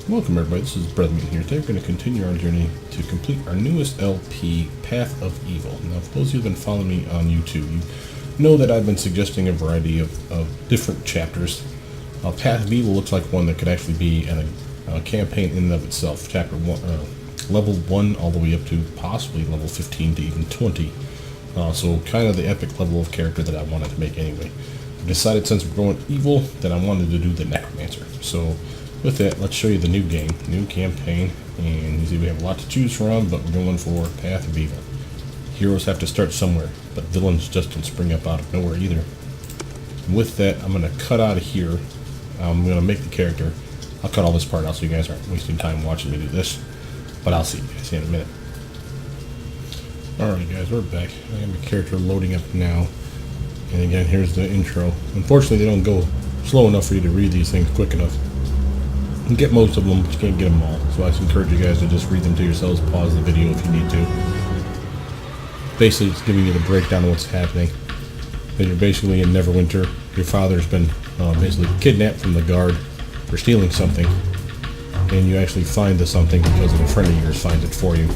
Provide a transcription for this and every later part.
Welcome everybody, this is Brothermutant here. Today we're going to continue our journey to complete our newest LP, Path of Evil. Now for those of you who have been following me on YouTube, you know that I've been suggesting a variety of different chapters. Path of Evil looks like one that could actually be a campaign in and of itself. Chapter 1, level 1 all the way up to possibly level 15 to even 20. So kind of the epic level of character that I wanted to make anyway. I decided since we're going evil that I wanted to do the Necromancer. So with that, let's show you the new game, new campaign, and you see we have a lot to choose from, but we're going for Path of Evil. Heroes have to start somewhere, but villains just don't spring up out of nowhere either. With that, I'm going to cut out of here. I'm going to make the character. I'll cut all this part out so you guys aren't wasting time watching me do this, but I'll see you guys in a minute. Alright guys, we're back. I have my character loading up now, and again, here's the intro. Unfortunately, they don't go slow enough for you to read these things quick enough. You can get most of them, but you can't get them all. So I just encourage you guys to just read them to yourselves, pause the video if you need to. Basically, it's giving you the breakdown of what's happening. That you're basically in Neverwinter. Your father's been basically kidnapped from the guard for stealing something. And you actually find the something because a friend of yours finds it for you.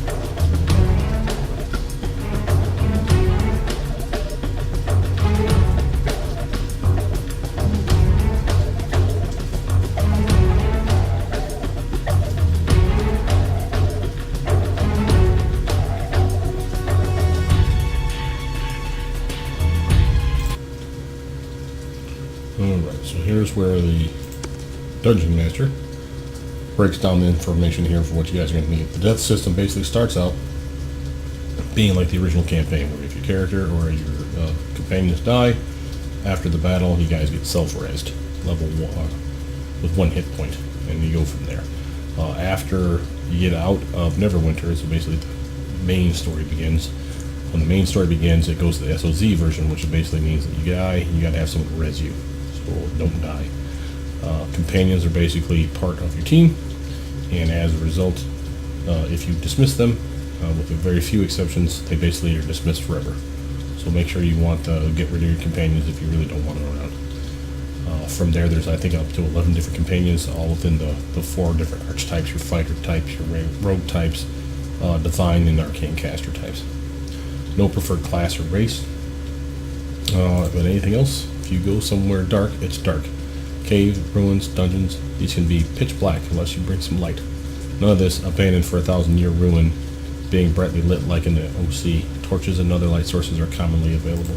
Alright, so here's where the Dungeon Master breaks down the information here for what you guys are going to need. The death system basically starts out being like the original campaign, where if your character or your companions die after the battle, you guys get self-resed, level 1, with 1 hit point, and you go from there. After you get out of Neverwinter, so basically the main story begins. When the main story begins, it goes to the SOZ version, which basically means that you die, you got to have someone res you. Don't die. Companions are basically part of your team, and as a result, if you dismiss them, with very few exceptions, they basically are dismissed forever. So make sure you want to get rid of your companions if you really don't want them around. From there, there's I think up to 11 different companions, all within the 4 different archetypes: your fighter types, your rogue types, divine and arcane caster types. No preferred class or race. But anything else? If you go somewhere dark, it's dark. Cave, ruins, dungeons, these can be pitch black unless you bring some light. None of this abandoned for a 1,000-year ruin being brightly lit like in the OC. Torches and other light sources are commonly available.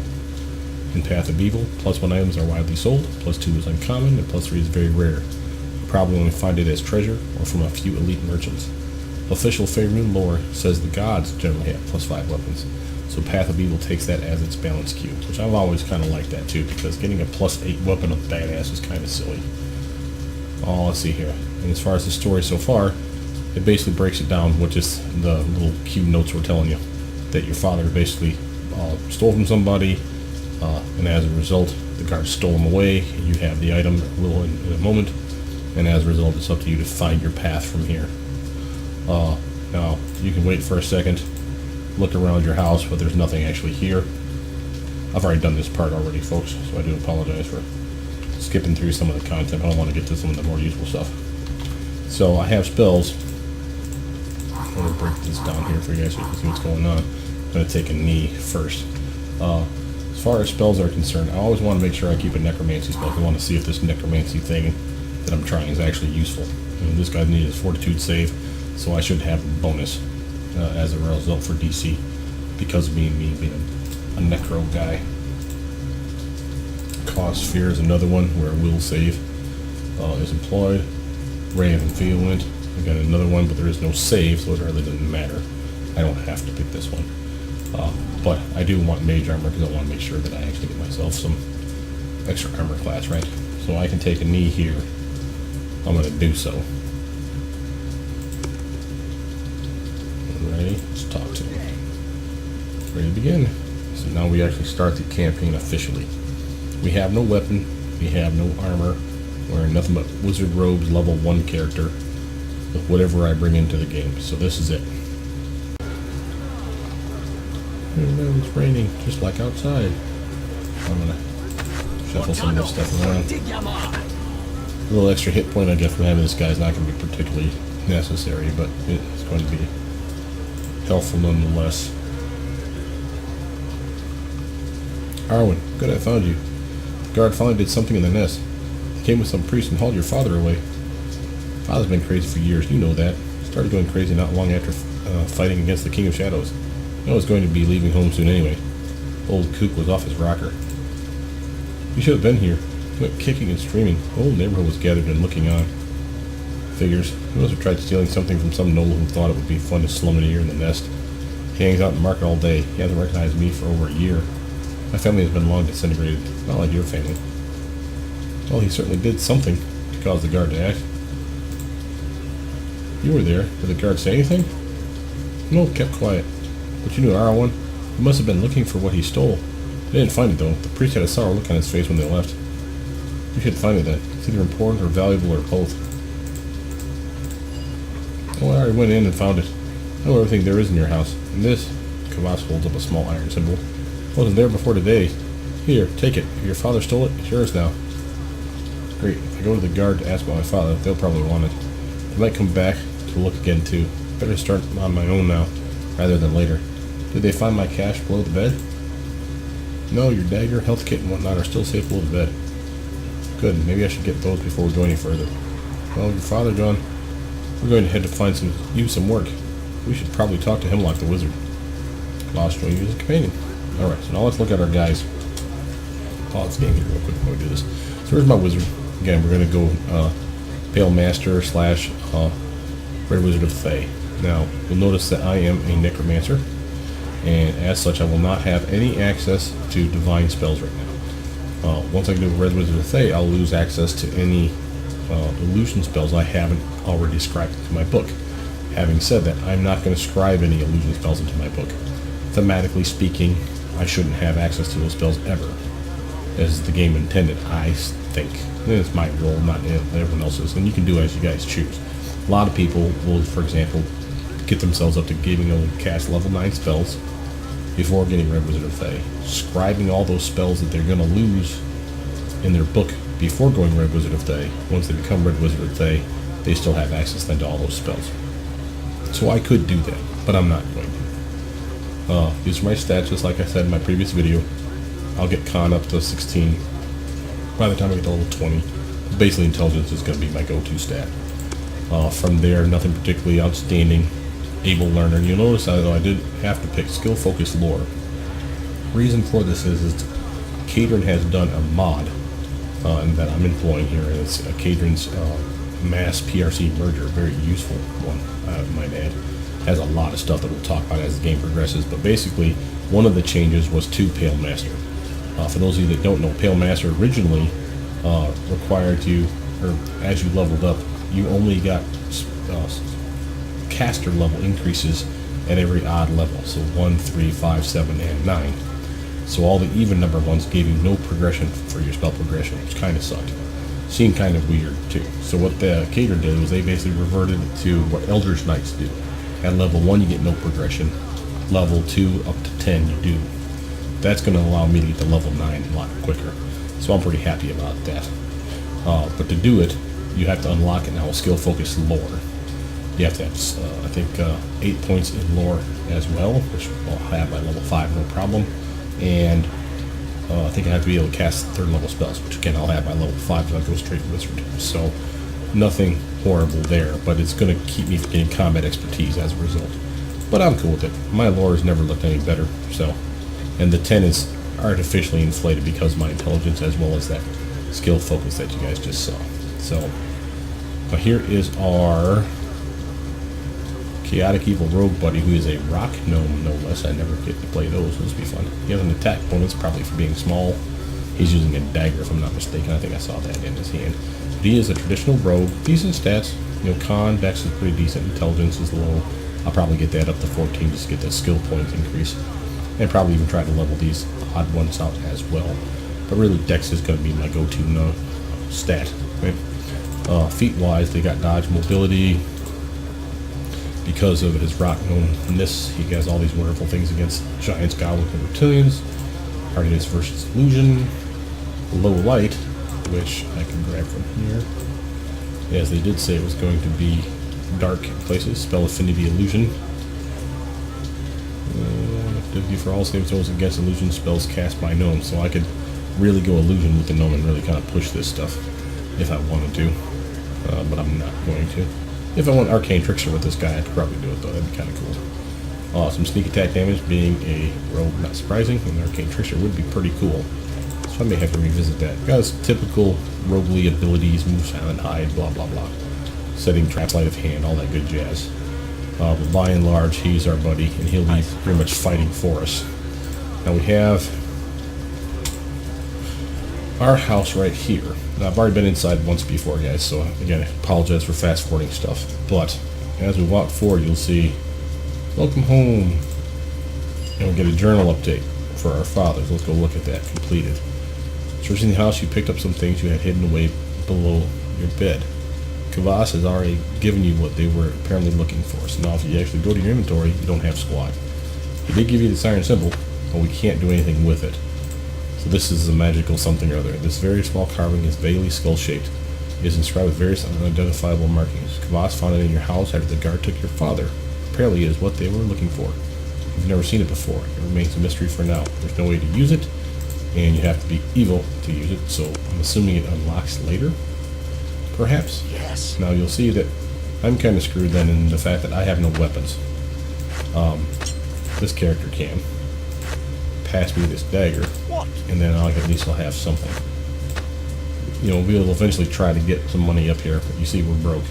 In Path of Evil, +1 items are widely sold, +2 is uncommon, and +3 is very rare. You probably only find it as treasure or from a few elite merchants. Official Faerun lore says the gods generally have +5 weapons. So Path of Evil takes that as its balance cue, which I've always kind of liked that too, because getting a +8 weapon of badass is kind of silly. Oh, let's see here. And as far as the story so far, it basically breaks it down with just the little cue notes we're telling you. That your father basically stole from somebody, and as a result, the guards stole him away. You have the item in a moment, and as a result, it's up to you to find your path from here. Now, you can wait for a second, look around your house, but there's nothing actually here. I've already done this part already, folks, so I do apologize for skipping through some of the content. I don't want to get to some of the more useful stuff. So I have spells. I'm going to break this down here for you guys so you can see what's going on. I'm going to take a knee first. As far as spells are concerned, I always want to make sure I keep a necromancy spell. I want to see if this necromancy thing that I'm trying is actually useful. And this guy's need is fortitude save, so I should have a bonus as a result for DC, because of me being a necro guy. Cause Fear is another one where will save is employed. Ray of Enfeeblement, again another one, but there is no save, so it really doesn't matter. I don't have to pick this one, but I do want mage armor because I want to make sure that I actually get myself some extra armor class, right? So I can take a knee here. I'm going to do so. Ready? Let's talk to him. Ready to begin. So now we actually start the campaign officially. We have no weapon, we have no armor, we're nothing but wizard robes, level 1 character, with whatever I bring into the game. So this is it. It's raining, just like outside. I'm gonna shuffle some of this stuff around. A little extra hit point I get from having this guy is not going to be particularly necessary, but it's going to be helpful nonetheless. Arwen, good, I found you. The guard finally did something in the nest. He came with some priest and hauled your father away. Father's been crazy for years, you know that. Started going crazy not long after fighting against the King of Shadows. I was going to be leaving home soon anyway. Old Kook was off his rocker. You should have been here. He went kicking and screaming. The whole neighborhood was gathered and looking on. Figures. He must have tried stealing something from some noble who thought it would be fun to slum it here in the nest. He hangs out in the market all day. He hasn't recognized me for over a year. My family has been long disintegrated. Not like your family. Well, he certainly did something to cause the guard to act. You were there. Did the guard say anything? No, kept quiet. But you knew Arwen. He must have been looking for what he stole. They didn't find it, though. The priest had a sour look on his face when they left. You should find it then. It's either important or valuable or both. Well, I already went in and found it. I know everything there is in your house. And this, Kavas holds up a small iron symbol, wasn't there before today. Here, take it. If your father stole it, it's yours now. Great. If I go to the guard to ask about my father, they'll probably want it. They might come back to look again, too. Better start on my own now, rather than later. Did they find my cash below the bed? No, your dagger, health kit, and whatnot are still safe below the bed. Good. Maybe I should get those before we go any further. Well, your father, John. We're going to head to find some work. We should probably talk to Hemlock the Wizard. Lost join you as a companion. Alright, so now let's look at our guys. Pause the game here real quick before we do this. So here's my wizard. Again, we're going to go Pale Master / Red Wizard of Thay. Now, you'll notice that I am a Necromancer, and as such I will not have any access to divine spells right now. Once I do Red Wizard of Thay, I'll lose access to any illusion spells I haven't already scribed into my book. Having said that, I'm not going to scribe any illusion spells into my book. Thematically speaking, I shouldn't have access to those spells ever, as the game intended, I think. It's my role, not everyone else's, and you can do as you guys choose. A lot of people will, for example, get themselves up to being able to cast level 9 spells before getting Red Wizard of Thay, scribing all those spells that they're going to lose in their book before going Red Wizard of Thay. Once they become Red Wizard of Thay, they still have access then to all those spells. So I could do that, but I'm not going to. These are my stats, just like I said in my previous video. I'll get Con up to 16 by the time I get to level 20. Basically, intelligence is going to be my go-to stat. From there, nothing particularly outstanding. Able learner. You'll notice though I did have to pick skill-focused lore. Reason for this is Cadron has done a mod and that I'm employing here. It's Cadron's mass PRC merger, very useful one, I might add. Has a lot of stuff that we'll talk about as the game progresses, but basically one of the changes was to Pale Master. For those of you that don't know, Pale Master originally required you, or as you leveled up, you only got caster level increases at every odd level, so 1, 3, 5, 7, and 9. So all the even number ones gave you no progression for your spell progression, which kind of sucked. Seemed kind of weird too. So what the Cadron did was they basically reverted to what Eldritch Knights do. At level 1 you get no progression, level 2 up to 10 you do. That's going to allow me to get to level 9 a lot quicker. So I'm pretty happy about that. But to do it, you have to unlock it now with skill-focused lore. You have to have, I think, 8 points in lore as well, which I'll have by level 5, no problem. And I think I have to be able to cast 3rd level spells, which again I'll have by level 5 because I'll go straight wizard. So nothing horrible there, but it's going to keep me from getting combat expertise as a result. But I'm cool with it. My lore has never looked any better, so. And the 10 is artificially inflated because of my intelligence as well as that skill focus that you guys just saw. So here is our Chaotic Evil Rogue Buddy, who is a rock gnome, no less. I never get to play those. This will be fun. He has an attack bonus, probably for being small. He's using a dagger, if I'm not mistaken. I think I saw that in his hand. But he is a traditional rogue. Decent stats. You know, Con, Dex is pretty decent. Intelligence is low. I'll probably get that up to 14 just to get the skill points increase. And probably even try to level these odd ones out as well. But really, Dex is going to be my go-to stat. Right? Feat-wise, they got dodge, mobility. Because of his rock gnomeness, he has all these wonderful things against giants, goblins, and reptilians. Hardiness versus illusion. Low light, which I can grab from here. As they did say it was going to be dark places. Spell Affinity Illusion. Difficulty for all saving throws against illusion spells cast by gnomes. So I could really go illusion with the gnome and really kind of push this stuff if I wanted to. But I'm not going to. If I want Arcane Trickster with this guy, I'd probably do it though. That'd be kind of cool. Some sneak attack damage, being a rogue, not surprising, and Arcane Trickster would be pretty cool. So I may have to revisit that. Got his typical roguely abilities, move silent, hide, blah blah blah. Setting traps, light of hand, all that good jazz. But by and large, he's our buddy, and he'll be pretty much fighting for us. Now we have our house right here. Now I've already been inside once before, guys, so again, I apologize for fast forwarding stuff. But as we walk forward, you'll see, welcome home. And we'll get a journal update for our fathers. Let's go look at that. Completed. Searching the house, you picked up some things you had hidden away below your bed. Kvass has already given you what they were apparently looking for. So now if you actually go to your inventory, you don't have squad. He did give you the siren symbol, but we can't do anything with it. So this is a magical something or other. This very small carving is vaguely skull-shaped. It is inscribed with various unidentifiable markings. Kvass found it in your house after the guard took your father. Apparently it is what they were looking for. You've never seen it before. It remains a mystery for now. There's no way to use it, and you have to be evil to use it, so I'm assuming it unlocks later. Perhaps? Yes. Now you'll see that I'm kind of screwed then in the fact that I have no weapons. This character can pass me this dagger, What? and then at least I'll have something. You know, we'll eventually try to get some money up here, but you see we're broke.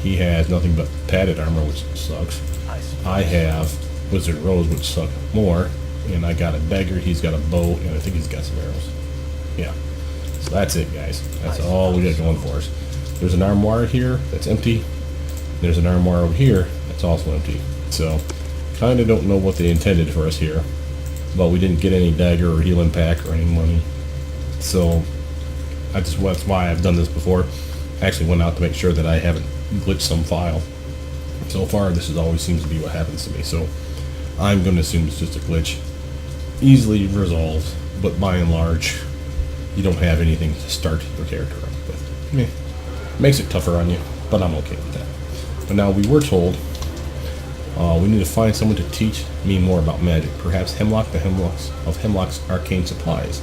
He has nothing but padded armor, which sucks. I have Wizard Rose, which sucks more, and I got a dagger, he's got a bow, and I think he's got some arrows. Yeah. So that's it, guys. That's all we got going for us. There's an armoire here that's empty. There's an armoire over here that's also empty. So, kind of don't know what they intended for us here. But we didn't get any dagger or healing pack or any money. So, that's why I've done this before. I actually went out to make sure that I haven't glitched some file. So far, this always seems to be what happens to me. So, I'm going to assume it's just a glitch. Easily resolved, but by and large, you don't have anything to start your character up with. Meh. Makes it tougher on you, but I'm okay with that. But now we were told we need to find someone to teach me more about magic. Perhaps Hemlock, the Hemlock's arcane supplies.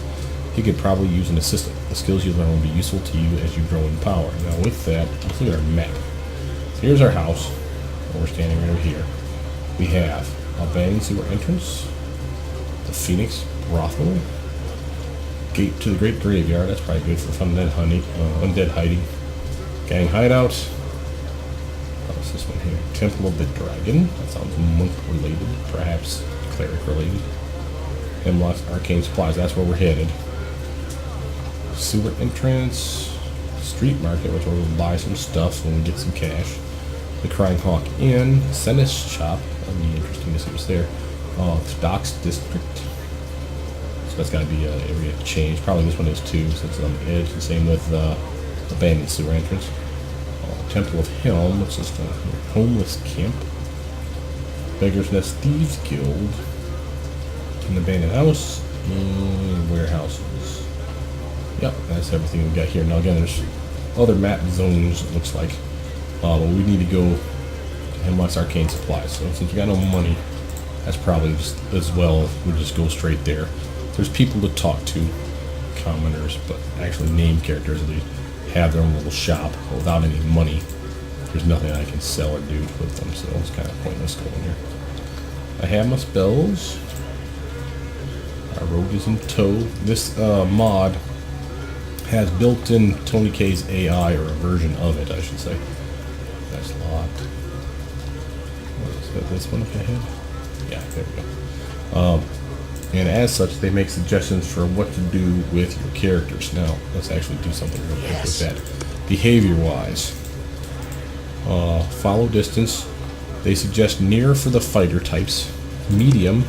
He could probably use an assistant. The skills you learn will be useful to you as you grow in power. Now with that, let's look at our map. So here's our house. We're standing right over here. We have a Bang Sewer entrance, the Phoenix Brothel, gate to the Great Graveyard. That's probably good for undead hiding. Gang hideout. What's this one here? Temple of the Dragon. That sounds monk related, perhaps cleric related. Hemlock's arcane supplies. That's where we're headed. Sewer entrance. Street market, which we'll buy some stuff when we get some cash. The Crying Hawk Inn. Senis shop. That'd be interesting to see what's there. Docks district. So that's got to be an area change. Probably this one is too, since it's on the edge. The same with abandoned sewer entrance. Temple of Helm, what's this down here? Homeless camp. Beggar's Nest Thieves Guild. An abandoned house. And warehouses. Yep, that's everything we've got here. Now again, there's other map zones, it looks like. But we need to go to Hemlock's Arcane Supplies. So since we got no money, that's probably just as well, we just go straight there. There's people to talk to, commoners, but actually named characters, they have their own little shop, but without any money, there's nothing I can sell or do with them, so it's kind of pointless going here. I have my spells. Our rogue is in tow. This mod has built-in Tony K's AI, or a version of it, I should say. That's locked. What is that, this one up ahead? Yeah, there we go. And as such, they make suggestions for what to do with your characters. Now, let's actually do something real quick with that. Behavior-wise, follow distance. They suggest near for the fighter types, medium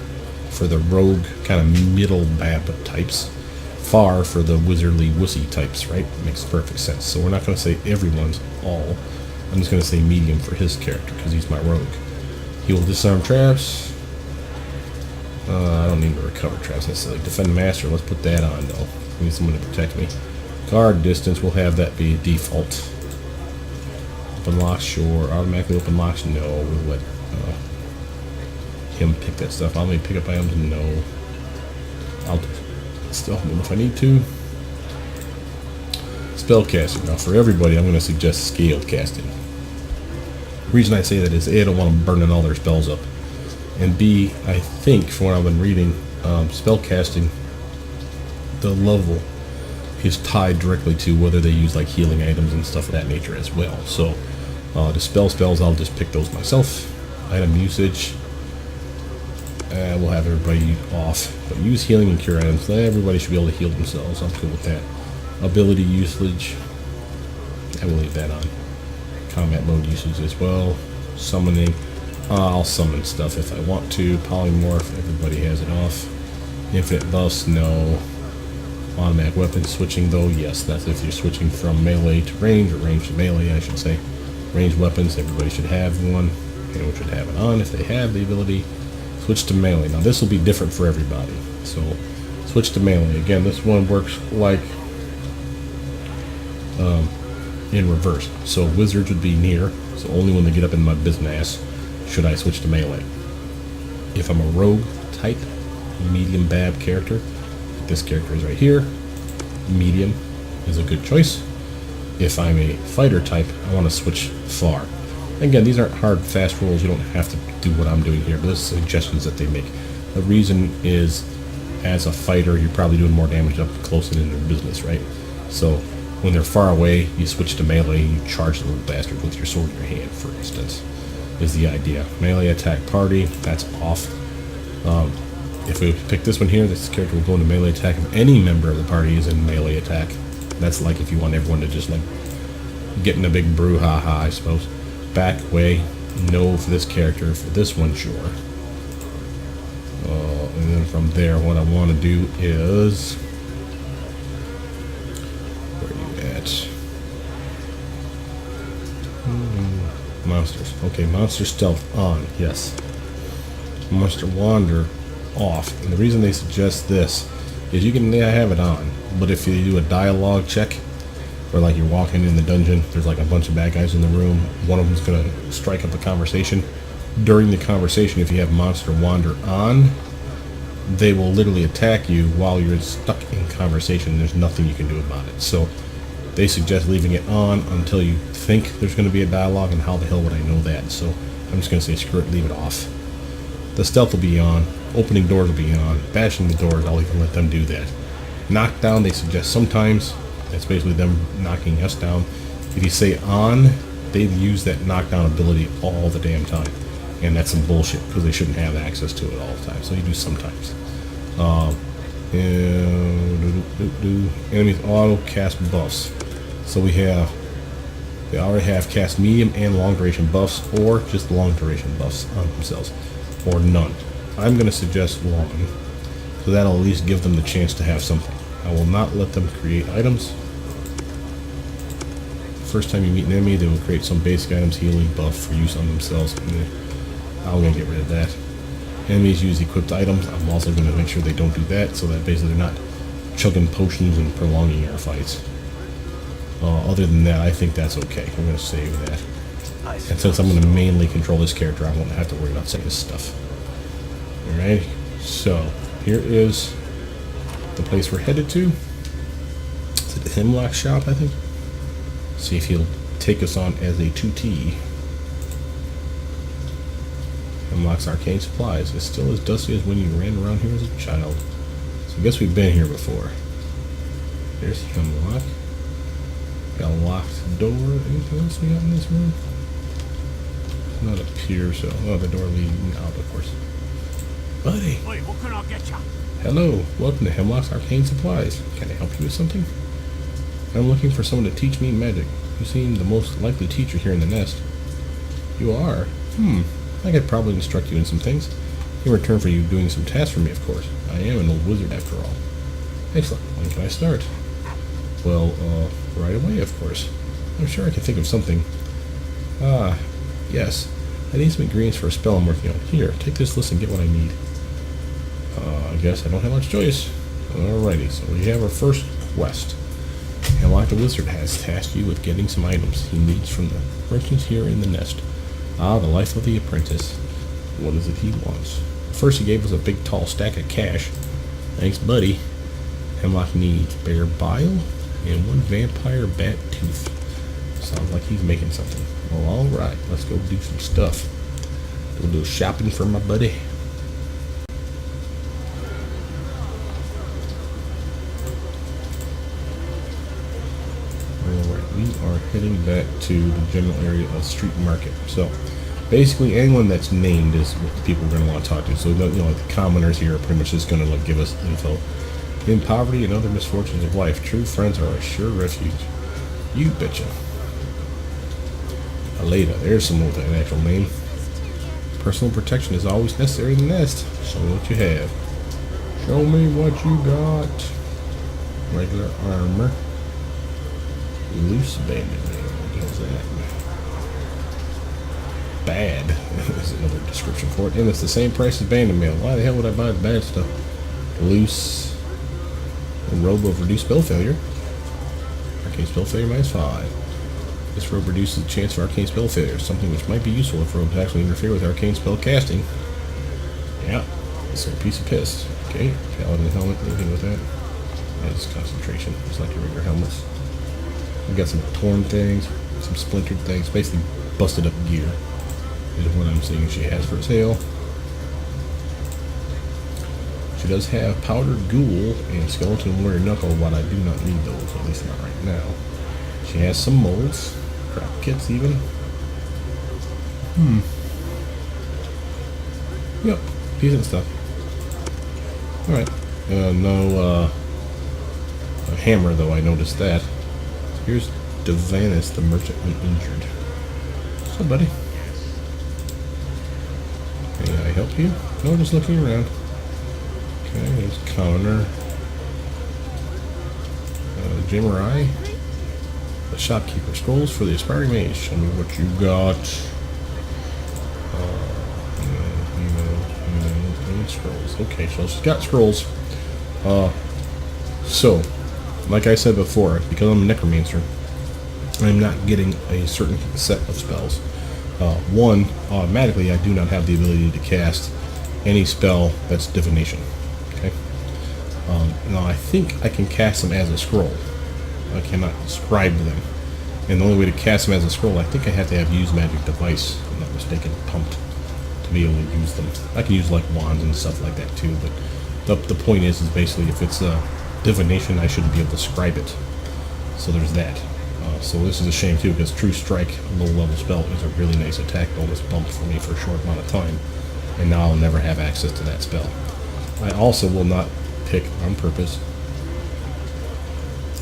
for the rogue, kind of middle bab types, far for the wizardly wussy types, right? Makes perfect sense. So we're not going to say everyone's all. I'm just going to say medium for his character, because he's my rogue. He will disarm traps. I don't need to recover traps necessarily. Defend master, let's put that on though. I need someone to protect me. Guard distance, we'll have that be a default. Open locks, sure. Automatically open locks, no. We'll let him pick that stuff. I'll maybe pick up items, no. I'll still move if I need to. Spell casting. Now for everybody, I'm going to suggest scaled casting. The reason I say that is A, I don't want them burning all their spells up. And B, I think, from what I've been reading, spell casting, the level is tied directly to whether they use like healing items and stuff of that nature as well. So the spells, I'll just pick those myself. Item usage, we'll have everybody off. But use healing and cure items. Everybody should be able to heal themselves. I'm cool with that. Ability usage, I will leave that on. Combat mode usage as well. Summoning, I'll summon stuff if I want to. Polymorph, everybody has it off. Infinite buffs, no. Automatic weapon switching though, yes, that's if you're switching from melee to range, or range to melee, I should say. Ranged weapons, everybody should have one. Anyone should have it on if they have the ability. Switch to melee. Now this will be different for everybody. So switch to melee. Again, this one works like in reverse. So wizards would be near, so only when they get up in my business should I switch to melee. If I'm a rogue type, medium bab character, this character is right here, medium is a good choice. If I'm a fighter type, I want to switch far. Again, these aren't hard, fast rules. You don't have to do what I'm doing here, but this is suggestions that they make. The reason is, as a fighter, you're probably doing more damage up close and in their business, right? So when they're far away, you switch to melee and you charge the little bastard with your sword in your hand, for instance, is the idea. Melee attack party, that's off. If we pick this one here, this character will go into melee attack if any member of the party is in melee attack. That's like if you want everyone to just like get in a big brouhaha, I suppose. Back, way, no for this character. For this one, sure. And then from there, what I want to do is... Where are you at? Monsters. Okay, monster stealth on, yes. Monster wander off. And the reason they suggest this is you can have it on, but if you do a dialogue check, or like you're walking in the dungeon, there's like a bunch of bad guys in the room, one of them's going to strike up a conversation. During the conversation, if you have monster wander on, they will literally attack you while you're stuck in conversation. There's nothing you can do about it. So they suggest leaving it on until you think there's going to be a dialogue, and how the hell would I know that? So I'm just going to say screw it, leave it off. The stealth will be on, opening doors will be on, bashing the doors, I'll even let them do that. Knockdown, they suggest sometimes, that's basically them knocking us down. If you say on, they use that knockdown ability all the damn time. And that's some bullshit, because they shouldn't have access to it all the time, so you do sometimes. Enemies auto cast buffs. So they already have cast medium and long duration buffs, or just long duration buffs on themselves, or none. I'm going to suggest long, so that'll at least give them the chance to have something. I will not let them create items. First time you meet an enemy, they will create some basic items, healing buff for use on themselves. I'm going to get rid of that. Enemies use equipped items. I'm also going to make sure they don't do that, so that basically they're not chugging potions and prolonging our fights. Other than that, I think that's okay. I'm going to save that. And since I'm going to mainly control this character, I won't have to worry about saying this stuff. Alright, so here is the place we're headed to. It's at the Hemlock shop, I think. See if he'll take us on as a 2T. Hemlock's arcane supplies. It's still as dusty as when you ran around here as a child. So I guess we've been here before. There's Hemlock. Got a locked door. Anything else we got in this room? Not up here, so... Oh, the door leading out, of course. Buddy! Wait, what can I get you? Hello, welcome to Hemlock's Arcane Supplies. Can I help you with something? I'm looking for someone to teach me magic. You seem the most likely teacher here in the nest. You are? I could probably instruct you in some things. In return for you doing some tasks for me, of course. I am an old wizard after all. Excellent. When can I start? Well, right away, of course. I'm sure I can think of something. Ah, yes. I need some ingredients for a spell I'm working on. Here, take this list and get what I need. I guess I don't have much choice. Alrighty, so we have our first quest. Hemlock the Wizard has tasked you with getting some items he needs from the merchants here in the nest. Ah, the life of the apprentice. What is it he wants? First he gave us a big tall stack of cash. Thanks, buddy. Hemlock needs bear bile and 1 vampire bat tooth. Sounds like he's making something. Well, alright, let's go do some stuff. Do a little shopping for my buddy. Alright, we are heading back to the general area of Street Market. So, basically anyone that's named is what the people we're going to want to talk to. So, you know, like the commoners here are pretty much just going to like give us info. In poverty and other misfortunes of life, true friends are a sure refuge. You betcha. Aleda, there's someone with an actual name. Personal protection is always necessary in the nest. Show me what you have. Show me what you got. Regular armor. Loose bandit mail. What the hell's that? Bad is another description for it. And it's the same price as bandit mail. Why the hell would I buy the bad stuff? Loose. A robe of reduced spell failure. Arcane spell failure -5. This robe reduces the chance of arcane spell failure, something which might be useful if robes actually interfere with arcane spell casting. Yeah, it's a piece of piss. Okay, paladin helmet, anything with that? That's concentration, just like your regular helmets. We got some torn things, some splintered things, basically busted up gear is what I'm seeing she has for sale. She does have powdered ghoul and skeleton warrior knuckle, but I do not need those, at least not right now. She has some molds, crap kits even. Yep, decent stuff. Alright, no a hammer though, I noticed that. Here's Devanis, the merchant uninjured. What's up, buddy? May I help you? No, just looking around. Okay, here's Connor. Jimarai. The shopkeeper. Scrolls for the aspiring mage. Show me what you got. Scrolls. Okay, so she's got scrolls. So, like I said before, because I'm a necromancer, I'm not getting a certain set of spells. One, automatically, I do not have the ability to cast any spell that's divination. Okay. Now I think I can cast them as a scroll. I cannot scribe them. And the only way to cast them as a scroll, I think I have to have used magic device, if I'm not mistaken, pumped, to be able to use them. I can use like wands and stuff like that too, but the point is basically if it's a divination, I shouldn't be able to scribe it. So there's that. So this is a shame too, because True Strike, a low level spell, is a really nice attack bonus bump for me for a short amount of time, and now I'll never have access to that spell. I also will not pick, on purpose,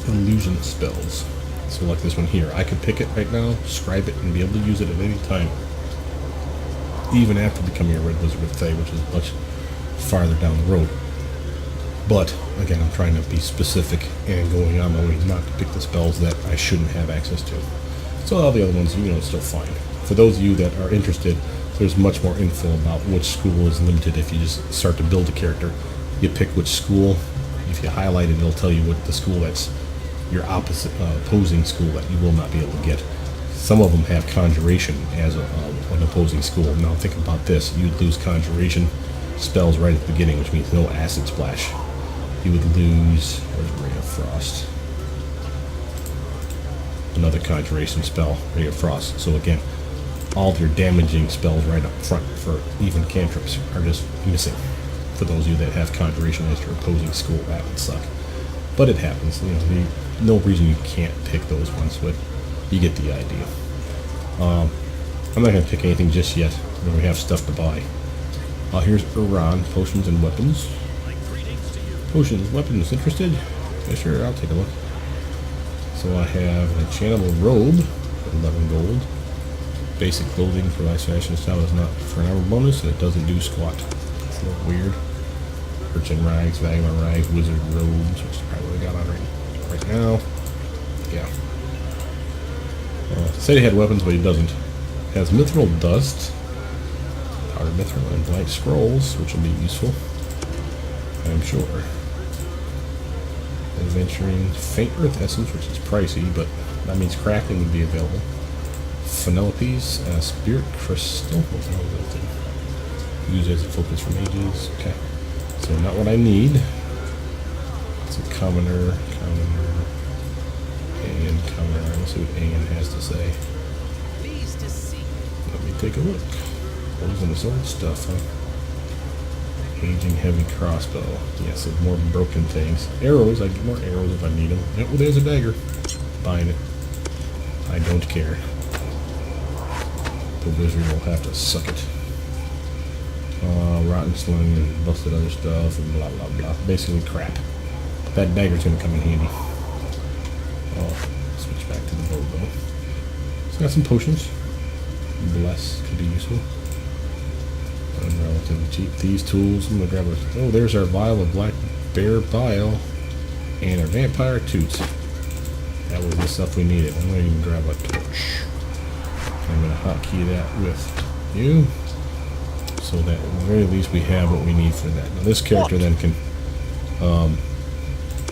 illusion spells. So like this one here, I could pick it right now, scribe it, and be able to use it at any time, even after becoming a Red Wizard of Thay, which is much farther down the road. But again, I'm trying to be specific and going on my way not to pick the spells that I shouldn't have access to. So all the other ones, you know, it's still fine. For those of you that are interested, there's much more info about which school is limited. If you just start to build a character, you pick which school. If you highlight it, it'll tell you what the school that's your opposite opposing school that you will not be able to get. Some of them have conjuration as an opposing school. Now think about this: you'd lose conjuration spells right at the beginning, which means no acid splash. You would lose, where's Ray of Frost? Another conjuration spell, Ray of Frost. So again, all of your damaging spells right up front for even cantrips are just missing. For those of you that have conjuration as your opposing school, that would suck. But it happens. You know, no reason you can't pick those ones, but you get the idea. I'm not going to pick anything just yet. We have stuff to buy. Here's Iran, potions and weapons. Potions, weapons, interested? Yeah, sure, I'll take a look. So I have an enchantable robe for 11 gold. Basic clothing for my fashion style is not for an armor bonus, and it doesn't do squat. It's a little weird. Urchin rags, vagabond rags, wizard robes, which is probably what I got on right now. Yeah. Say he had weapons, but he doesn't. Has mithril dust, powdered mithril, and blank scrolls, which will be useful, I'm sure. Adventuring Faint Earth Essence, which is pricey, but that means crafting would be available. Penelope's Spirit Crystal. What the hell is that thing? Used as a focus for mages. Okay. So not what I need. It's a commoner, and commoner. Let's see what Anne has to say. Let me take a look. Those in this old stuff, huh? Aging heavy crossbow. Yes, yeah, so more broken things. Arrows, I get more arrows if I need them. Yep, well, there's a dagger. Buying it. I don't care. The wizard will have to suck it. Rotten sling and busted other stuff and blah blah blah. Basically crap. But that dagger's gonna come in handy. Oh, switch back to the bow though. It's got some potions. Bless could be useful. And relatively cheap. These tools, I'm gonna grab a. Oh, there's our vial of black bear bile and our vampire toots. That was the stuff we needed. I'm gonna even grab a torch. I'm gonna hotkey that with you, so that at the very least we have what we need for that. Now this character then can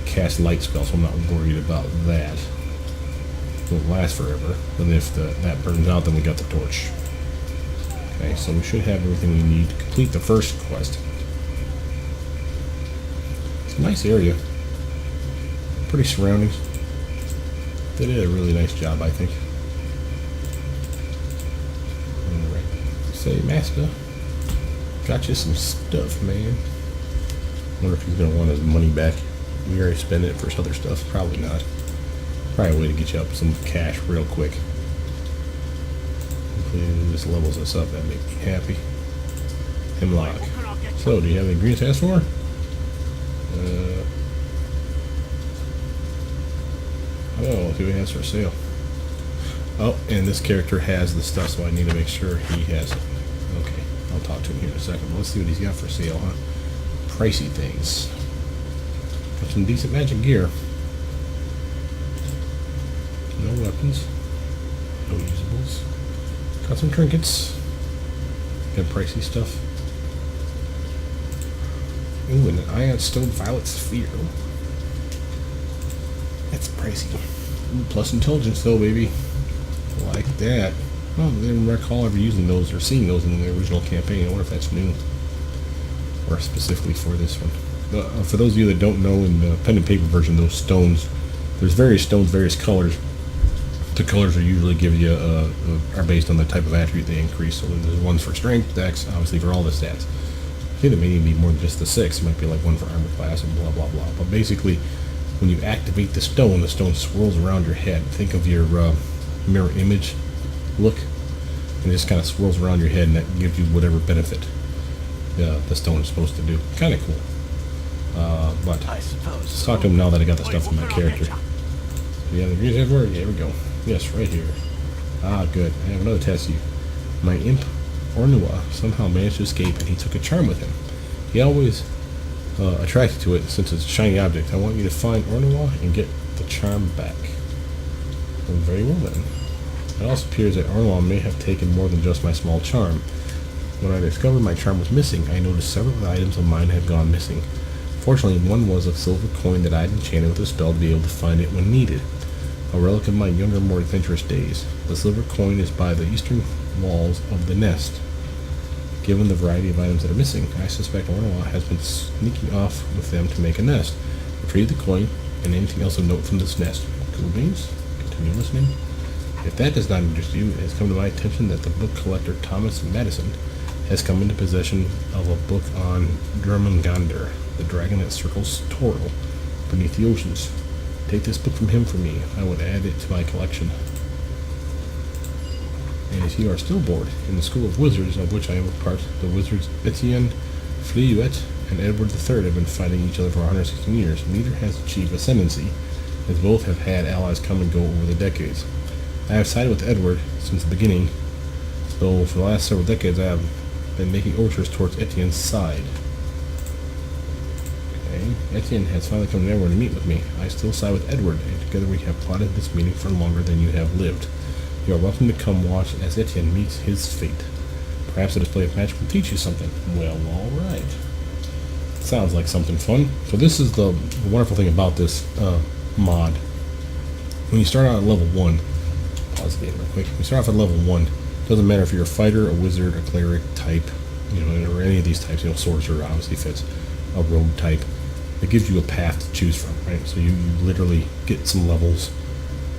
cast light spells, so I'm not worried about that. It won't last forever, but if that burns out, then we got the torch. Okay, so we should have everything we need to complete the first quest. It's a nice area. Pretty surroundings. They did a really nice job, I think. Alright. Say, Master, got you some stuff, man. Wonder if he's gonna want his money back. We already spent it for other stuff. Probably not. Probably a way to get you up some cash real quick. This levels us up, that makes me happy. Hemlock. So, do you have the ingredients asked for? Oh, who has for sale? Oh, and this character has the stuff, so I need to make sure he has it. Okay, I'll talk to him here in a second. Let's see what he's got for sale, huh? Pricey things. Got some decent magic gear. No weapons. No usables. Got some trinkets. Got pricey stuff. Ooh, and an ion stone violet sphere. That's pricey. Ooh, plus intelligence though, baby. Like that. Well, I didn't recall ever using those or seeing those in the original campaign. I wonder if that's new. Or specifically for this one. For those of you that don't know, in the pen and paper version, those stones, there's various stones, various colors. The colors are usually give you are based on the type of attribute they increase. So there's ones for strength, dex, obviously for all the stats. I think it may even be more than just the 6. It might be like one for armor class and blah blah blah. But basically, when you activate the stone swirls around your head. Think of your mirror image look, and it just kind of swirls around your head, and that gives you whatever benefit the stone is supposed to do. Kind of cool. But I suppose. Let's talk to him now that I got the stuff from my character. Yeah, the green everywhere. Yeah, here we go. Yes, right here. Ah, good. I have another test you. My imp, Ornua, somehow managed to escape, and he took a charm with him. He always attracted to it since it's a shiny object. I want you to find Ornua and get the charm back. Well, very well then. It also appears that Ornua may have taken more than just my small charm. When I discovered my charm was missing, I noticed several of the items of mine had gone missing. Fortunately, one was a silver coin that I had enchanted with a spell to be able to find it when needed. A relic of my younger, more adventurous days. The silver coin is by the eastern walls of the nest. Given the variety of items that are missing, I suspect Ornua has been sneaking off with them to make a nest. Retrieve the coin and anything else of note from this nest. Cool beans? Continue listening. If that does not interest you, it has come to my attention that the book collector Thomas Madison has come into possession of a book on Drumangandr, the dragon that circles Toril beneath the oceans. Take this book from him for me. I would add it to my collection. And if you are still bored, in the School of Wizards, of which I am a part, the wizards Etienne Fliuet and Edward III have been fighting each other for 116 years. Neither has achieved ascendancy, as both have had allies come and go over the decades. I have sided with Edward since the beginning, though for the last several decades I have been making overtures towards Etienne's side. Etienne has finally come to Neverwinter to meet with me. I still side with Edward, and together we have plotted this meeting for longer than you have lived. You are welcome to come watch as Etienne meets his fate. Perhaps a display of magic will teach you something. Well, alright. sounds like something fun. So this is the wonderful thing about this mod. When you start out at level 1, pause the game real quick. When you start off at level 1, doesn't matter if you're a fighter, a wizard, a cleric type, you know, or any of these types. You know, sorcerer obviously fits, a rogue type. It gives you a path to choose from, right? So you literally get some levels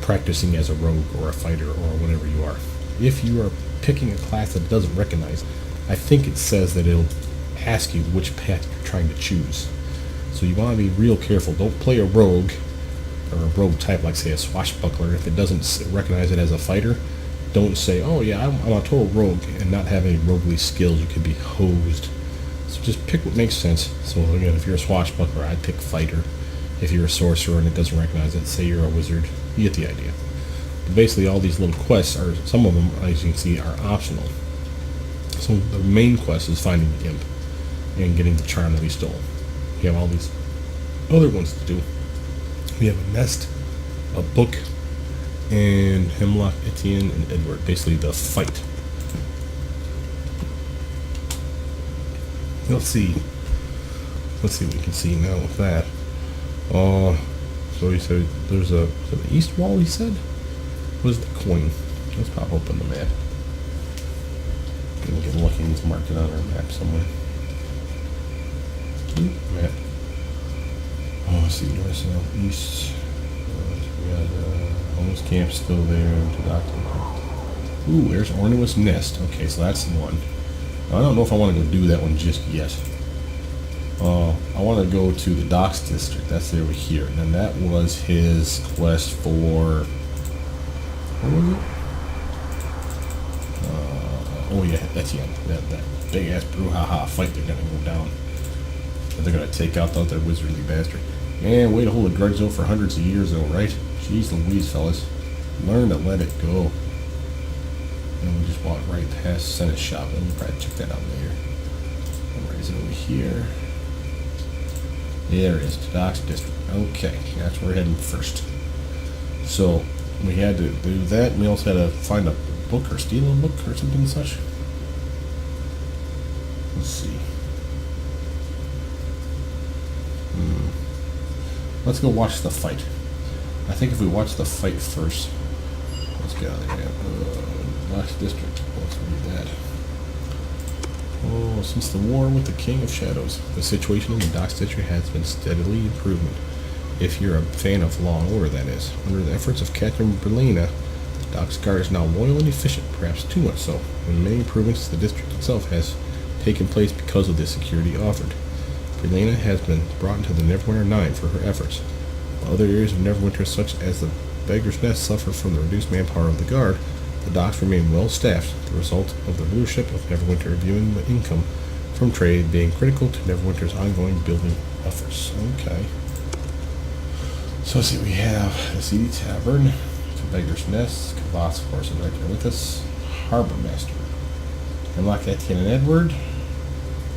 practicing as a rogue or a fighter or whatever you are. If you are picking a class that it doesn't recognize, I think it says that it'll ask you which path you're trying to choose. So you want to be real careful. Don't play a rogue or a rogue type like, say, a swashbuckler. If it doesn't recognize it as a fighter, don't say, oh yeah, I'm a total rogue, and not have any roguely skills. You could be hosed. So just pick what makes sense. So again, if you're a swashbuckler, I'd pick fighter. If you're a sorcerer and it doesn't recognize it, say you're a wizard. You get the idea. But basically all these little quests, are some of them, as you can see, are optional. So the main quest is finding the imp and getting the charm that we stole. We have all these other ones to do. We have a nest, a book, and Hemlock, Etienne, and Edward. Basically the fight. Let's see what we can see now with that. So he said there's a, is it the east wall, he said? Where's the coin? Let's pop open the map. We'll get lucky and mark it on our map somewhere. Map. Oh, let's see, north, south, east. We got homeless camp still there. Ooh, there's Ornuous Nest. Okay, so that's the one. I don't know if I want to go do that one just yet. I want to go to the Docks District. That's over here. And then that was his quest for... What was it? Oh yeah, that's the end. That big ass brouhaha fight they're gonna go down. And they're gonna take out that wizardly bastard. Man, way to hold a grudge though for hundreds of years though, right? Jeez Louise, fellas. Learn to let it go. And we just walk right past Senate Shop, and we'll probably check that out later. Where is it over here? There it is, Docks District. Okay, that's where we're heading first. So we had to do that, and we also had to find a book or steal a book or something such. Let's see. Let's go watch the fight. I think if we watch the fight first, let's get out of here. Docks District. Let's read that. Oh, since the war with the King of Shadows, the situation in the Docks District has been steadily improving. If you're a fan of Law and Order, that is. Under the efforts of Captain Berlina, the Docks Guard is now loyal and efficient, perhaps too much so, and many improvements to the district itself has taken place because of the security offered. Berlina has been brought into the Neverwinter 9 for her efforts. While other areas of Neverwinter, such as the Beggar's Nest, suffer from the reduced manpower of the Guard, the docks remain well staffed, the result of the rulership of Neverwinter viewing the income from trade being critical to Neverwinter's ongoing building efforts. Okay. So let's see, we have the Seedy Tavern, the Beggar's Nest, Kavass, of course, is right there with us, Harbor Master, Hemlock, Etienne, and Edward,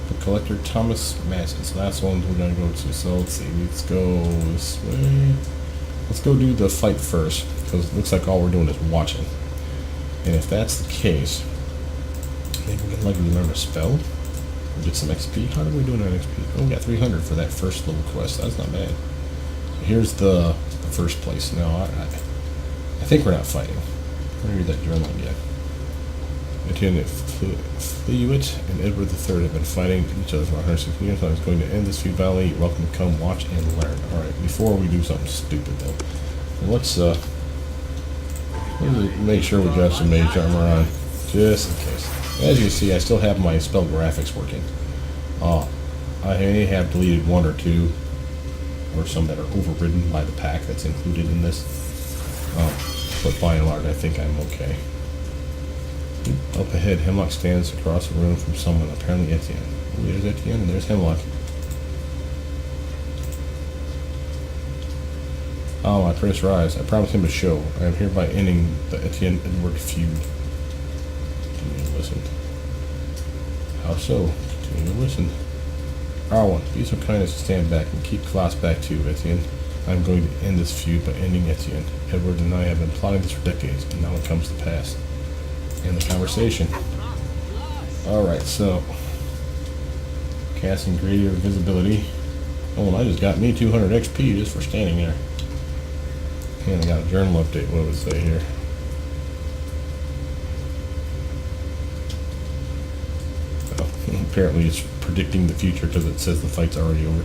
the Collector, Thomas Masson. So that's the one we're going to go to. So let's see, let's go this way. Let's go do the fight first, because it looks like all we're doing is watching. And if that's the case, maybe we can likely learn a spell, or get some XP. How are we doing on XP? Oh, we got 300 for that first little quest. That's not bad. So here's the first place. Now, I think we're not fighting. Let me read that journal again. Etienne Flewitt and Edward III have been fighting each other for 160 years. I was going to end this feud battle. You're welcome to come watch and learn. Alright, before we do something stupid though, let's make sure we got some mage armor on, just in case. As you see, I still have my spell graphics working. I may have deleted one or two, or some that are overridden by the pack that's included in this. But by and large, I think I'm okay. Up ahead, Hemlock stands across the room from someone, apparently Etienne. Oh, there's Etienne, and there's Hemlock. Oh, my Prince Rise. I promised him a show. I am hereby ending the Etienne Edward feud. Continue to listen. How so? Continue to listen. R1, be so kind as to stand back and keep Klaus back too, Etienne. I am going to end this feud by ending Etienne. Edward and I have been plotting this for decades, and now it comes to pass. End the conversation. Alright, so... Casting greater visibility. Oh, and I just got me 200 XP just for standing there. And I got a journal update. What would it say here? Oh, apparently it's predicting the future because it says the fight's already over.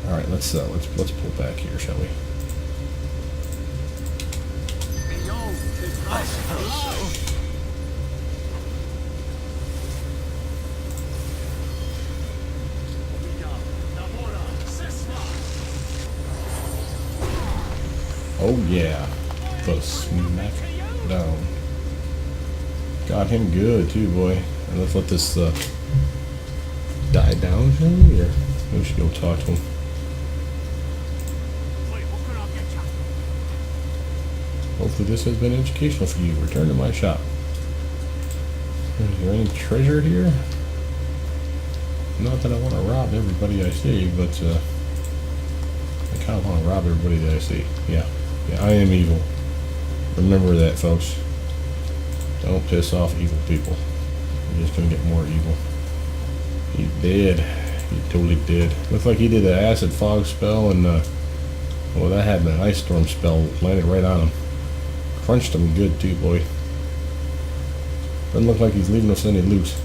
All right, let's pull back here, shall we? Oh yeah, the smack down. Got him good too, boy. And let's let this die down, shall we? Or we should go talk to him. Hopefully this has been educational for you. Return to my shop. Is there any treasure here? Not that I want to rob everybody I see, but I kind of want to rob everybody that I see. Yeah, I am evil. Remember that, folks. Don't piss off evil people. You're just going to get more evil. He did. He totally did. Looks like he did an acid fog spell, and well, that had an ice storm spell landed right on him. Crunched him good too, boy. Doesn't look like he's leaving us any loose.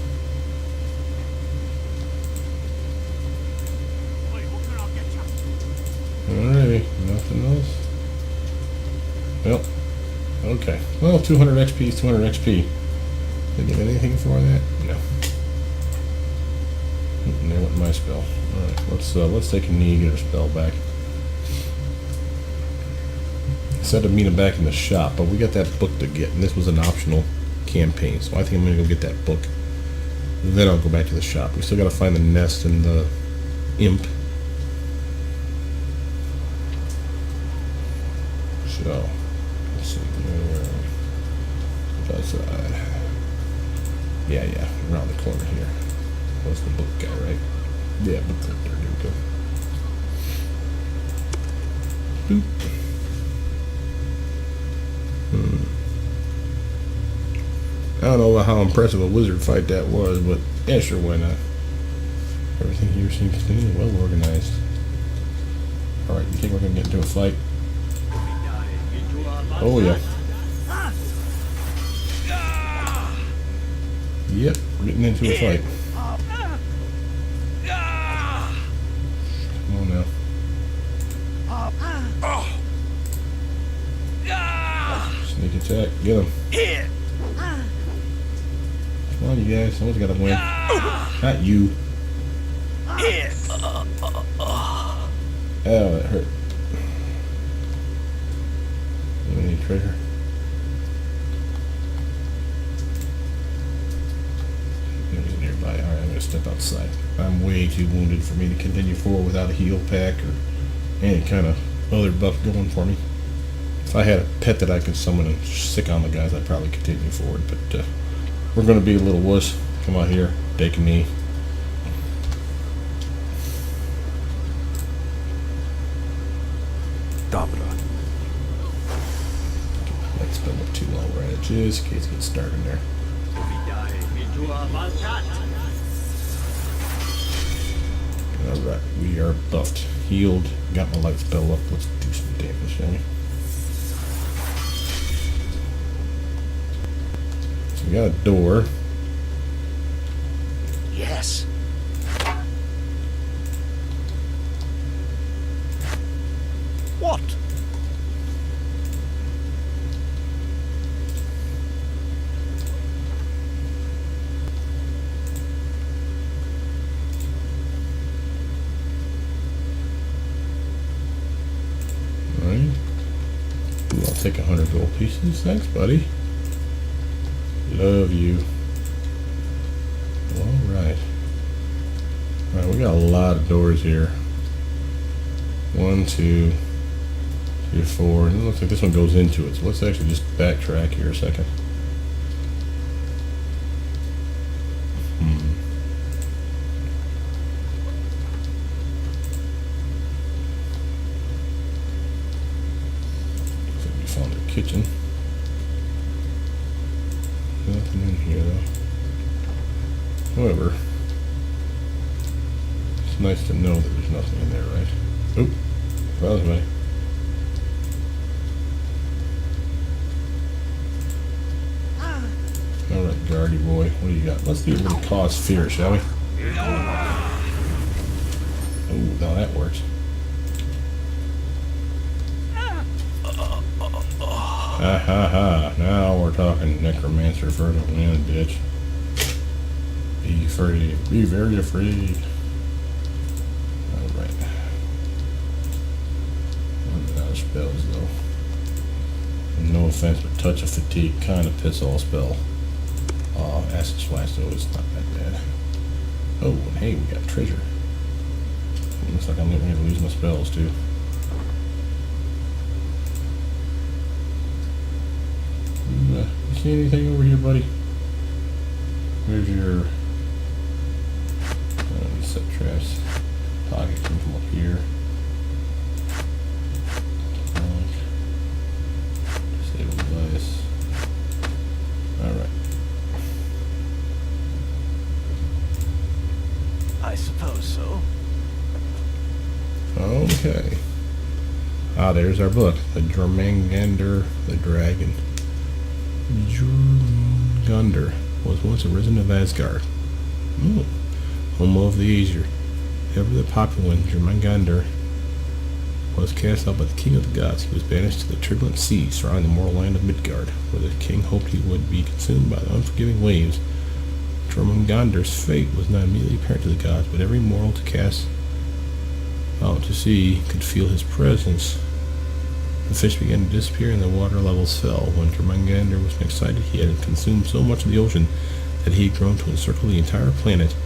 Alrighty, nothing else. Well, okay. Well, 200 XP is 200 XP. Did I get anything for that? No. And there went my spell. Alright, let's take a knee and get our spell back. Instead of meeting back in the shop, but we got that book to get, and this was an optional campaign, so I think I'm gonna go get that book. Then I'll go back to the shop. We still gotta find the nest and the imp. So, let's see, where are we? Outside. Yeah, around the corner here. What's the book guy, right? Yeah, book right there, there we go. Boop. I don't know how impressive a wizard fight that was, but yeah, sure, why not? Everything here seems clean and well organized. Alright, you think we're gonna get into a fight? Oh yeah. Yep, we're getting into a fight. Come on now. Sneak attack, get him. Come on, you guys, someone's gotta win. Not you. Oh, that hurt. Any treasure? There's nearby. Alright, I'm gonna step outside. I'm way too wounded for me to continue forward without a heal pack or any kind of other buff going for me. If I had a pet that I could summon and sick on the guys, I'd probably continue forward, but we're gonna be a little wuss. Come out here, take a knee. Let's spend up too long right just in case it gets started there. Alright, we are buffed. Healed. Got my light spell up. Let's do some damage, shall we? So we got a door. Yes. What? Alright. I'll take 100 gold pieces. Thanks, buddy. Love you. Alright. Alright, we got a lot of doors here. 1, 2, 3, 4. And it looks like this one goes into it. So let's actually just backtrack here a second. Looks like we found a kitchen. Nothing in here though. However, It's nice to know that there's nothing in there, right? Oop. Well, anyway. Alright, guardy boy. What do you got? Let's do a little cause fear, shall we? Oh, now that works. Ha ha ha. Now we're talking necromancer for the win, bitch. Be afraid. Be very afraid. Alright. Running out of spells, though. And no offense, but touch of fatigue kind of piss all spell. Acid splash, though, it's not that bad. Oh, and hey, we got treasure. Looks like I'm getting ready to lose my spells, too. You see anything over here, buddy? Where's your set traps? Pocket can come up here. Disable device. Alright. I suppose so. Okay. Ah, there's our book. The Jormungandr the Dragon. Jormungandr was once a resident of Asgard. Home of the Aesir. Ever the popular one, Jormungandr was cast out by the king of the gods. He was banished to the turbulent sea surrounding the mortal land of Midgard, where the king hoped he would be consumed by the unforgiving waves. Jormungandr's fate was not immediately apparent to the gods, but every mortal to cast out to sea could feel his presence. The fish began to disappear and the water levels fell. When Jormungandr was excited, he had consumed so much of the ocean that he had grown to encircle the entire planet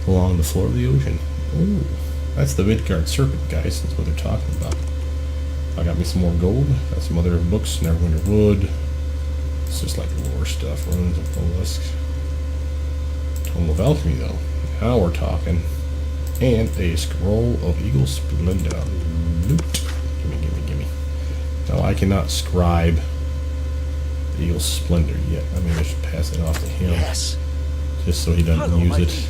along the floor of the ocean. Ooh, that's the Midgard serpent, guys. That's what they're talking about. I got me some more gold. Got some other books. Neverwinter wood. It's just like lore stuff. Runes of Mollusk. Tome of Alchemy, though. Now we're talking. And a scroll of Eagle Splendor. Loot. Gimme. Now I cannot scribe Eagle Splendor yet. I mean, I should pass it off to him. Yes. Just so he doesn't use it.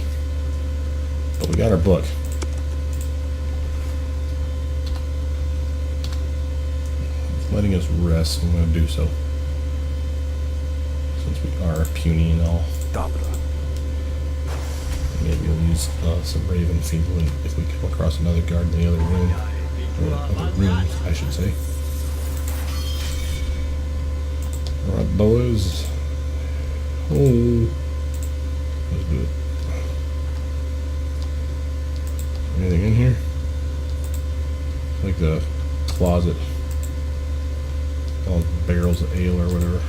But we got our book. It's letting us rest. I'm going to do so. Since we are puny and all. Maybe we'll use some Raven Feeble if we come across another guard in the other room. Or other rooms, I should say. Alright, boys. Oh. Let's do it. Anything in here? Like the closet. All barrels of ale or whatever.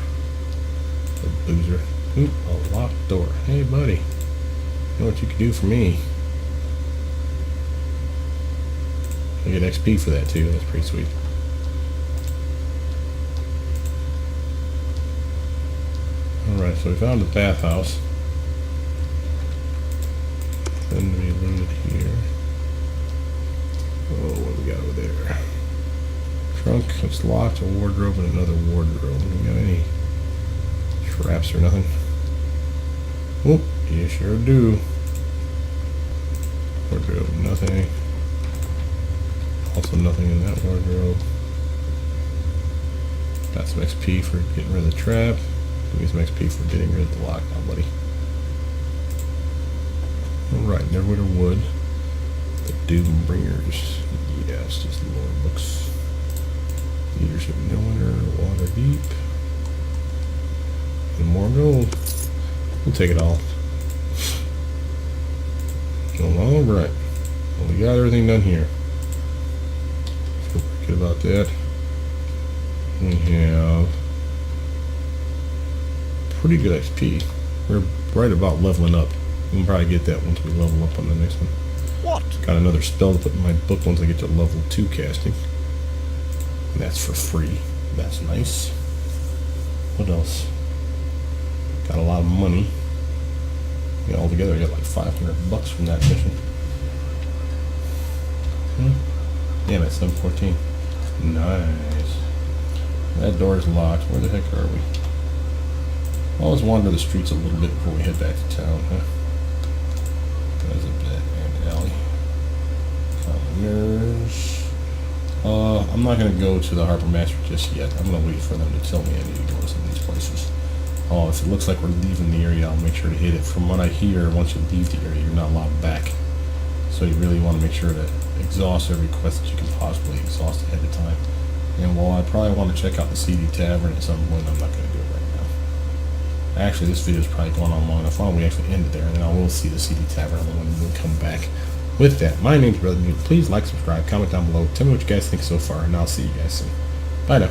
The boozer. Oop, a locked door. Hey, buddy. You know what you can do for me? I get XP for that too. That's pretty sweet. Alright, so we found the bathhouse. Then we looted here. Oh, what do we got over there? Trunk, it's locked, a wardrobe, and another wardrobe. We got any traps or nothing? Oh, you sure do. Wardrobe, nothing. Also nothing in that wardrobe. Got some XP for getting rid of the trap. Give me some XP for getting rid of the lock now, buddy. Alright, Neverwinter wood. The Doombringers. Yes, just lore books. Leadership Neverwinter, Water Deep. And more gold. We'll take it all. Alright. Well, we got everything done here. Feel pretty good about that. We have pretty good XP. We're right about leveling up. We can probably get that once we level up on the next one. What? Got another spell to put in my book once I get to level 2 casting. And that's for free. That's nice. What else? Got a lot of money. Yeah, altogether I got like $500 from that mission. Damn it, 714. Nice. That door's locked. Where the heck are we? Always wander the streets a little bit before we head back to town, huh? There's a dead end alley. There's... I'm not going to go to the Harbor Master just yet. I'm going to wait for them to tell me I need to go to some of these places. Oh, if it looks like we're leaving the area, I'll make sure to hit it. From what I hear, once you leave the area, you're not allowed back. So you really want to make sure to exhaust every quest that you can possibly exhaust ahead of time. And while I probably want to check out the CD Tavern at some point, I'm not going to do it right now. Actually, this video is probably going on long enough. Why don't we actually end it there, and then I will see the CD Tavern when we come back. With that, my name's Brothermutant. Please like, subscribe, comment down below. Tell me what you guys think so far, and I'll see you guys soon. Bye now.